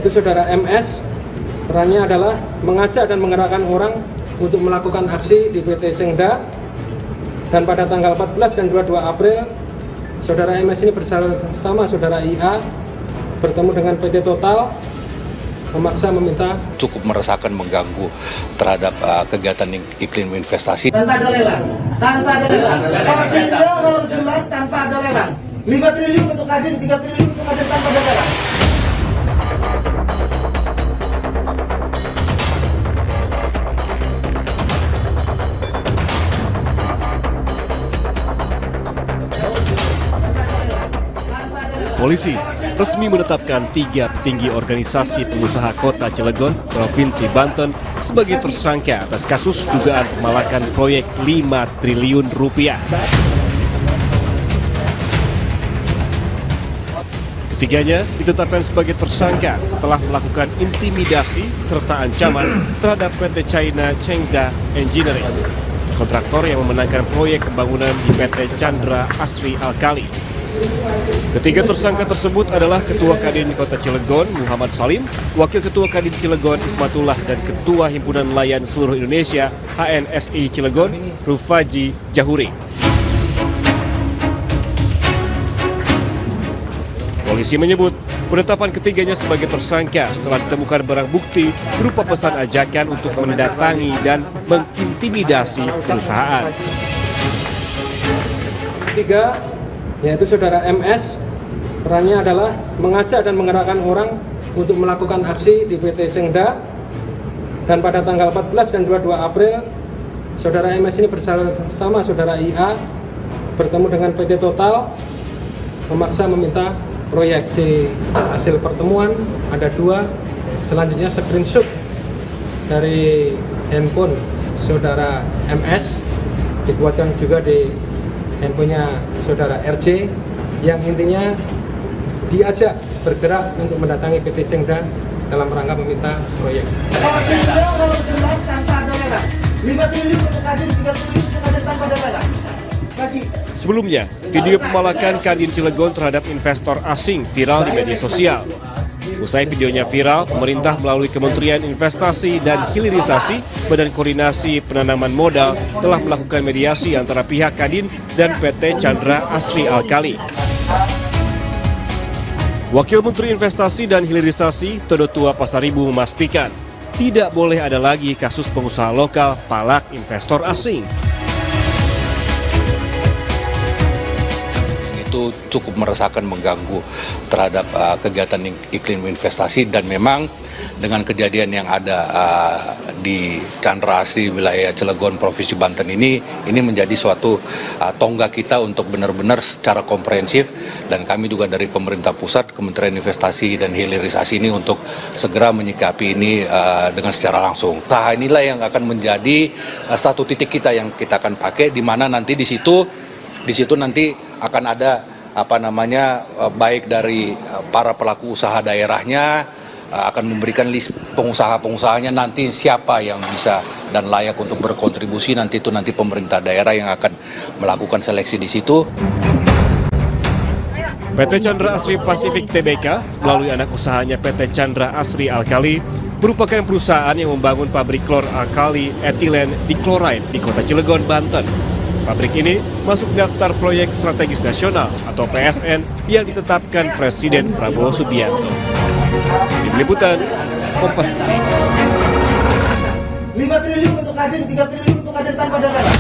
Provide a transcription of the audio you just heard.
yaitu saudara MS. Perannya adalah mengajak dan menggerakkan orang untuk melakukan aksi di PT Cengda. Dan pada tanggal 14 dan 22 April, saudara MS ini bersama saudara IA bertemu dengan PT Total, memaksa meminta. Cukup meresahkan, mengganggu terhadap kegiatan iklim investasi. Tanpa ada lelang, porsinya harus jelas tanpa ada lelang. 5 triliun untuk Kadin, 3 triliun untuk Kadin tanpa ada lelang. Polisi resmi menetapkan 3 petinggi organisasi pengusaha Kota Cilegon, Provinsi Banten sebagai tersangka atas kasus dugaan pemalakan proyek 5 triliun rupiah. Ketiganya ditetapkan sebagai tersangka setelah melakukan intimidasi serta ancaman terhadap PT China Chengda Engineering, kontraktor yang memenangkan proyek pembangunan di PT Chandra Asri Alkali. Ketiga tersangka tersebut adalah Ketua Kadin Kota Cilegon Muhammad Salim, Wakil Ketua Kadin Cilegon Ismatullah, dan Ketua Himpunan Nelayan Seluruh Indonesia HNSI Cilegon Rufaji Jahuri. Polisi menyebut penetapan ketiganya sebagai tersangka setelah ditemukan barang bukti berupa pesan ajakan untuk mendatangi dan mengintimidasi perusahaan. Ketiga, yaitu saudara MS. Perannya adalah mengajak dan menggerakkan orang untuk melakukan aksi di PT Cengda. Dan pada tanggal 14 dan 22 April, saudara MS ini bersama saudara IA bertemu dengan PT Total, memaksa meminta proyek. Hasil pertemuan ada 2, selanjutnya screenshot dari handphone saudara MS dibuatkan juga di handphonenya saudara RC, yang intinya diajak bergerak untuk mendatangi PT Cengda dalam rangka meminta proyek. Porsinya harus jelas tanpa ada lelang. 5 triliun untuk Kadin, 3 triliun untuk Kadin tanpa ada lelang. Sebelumnya, video pemalakan Kadin Cilegon terhadap investor asing viral di media sosial. Usai videonya viral, pemerintah melalui Kementerian Investasi dan Hilirisasi, Badan Koordinasi Penanaman Modal, telah melakukan mediasi antara pihak Kadin dan PT Chandra Asri Alkali. Wakil Menteri Investasi dan Hilirisasi, Todotua Pasaribu, memastikan tidak boleh ada lagi kasus pengusaha lokal palak investor asing. Itu cukup meresahkan, mengganggu terhadap kegiatan iklim investasi, dan memang dengan kejadian yang ada di Chandra Asri wilayah Cilegon Provinsi Banten ini menjadi suatu tonggak kita untuk benar-benar secara komprehensif, dan kami juga dari pemerintah pusat, Kementerian Investasi dan Hilirisasi ini untuk segera menyikapi ini dengan secara langsung. Nah, inilah yang akan menjadi satu titik kita yang kita akan pakai, di mana nanti di situ nanti akan ada baik dari para pelaku usaha daerahnya, akan memberikan list pengusaha-pengusahanya nanti siapa yang bisa dan layak untuk berkontribusi, nanti pemerintah daerah yang akan melakukan seleksi di situ. PT Chandra Asri Pasifik Tbk melalui anak usahanya PT Chandra Asri Alkali merupakan perusahaan yang membangun pabrik klor alkali etilen dichloride di Kota Cilegon, Banten. Pabrik ini masuk daftar proyek strategis nasional atau PSN yang ditetapkan Presiden Prabowo Subianto. Tim Liputan, Kompas TV. 5 triliun untuk Kadin, 3 triliun untuk Kadin tanpa ada lelang.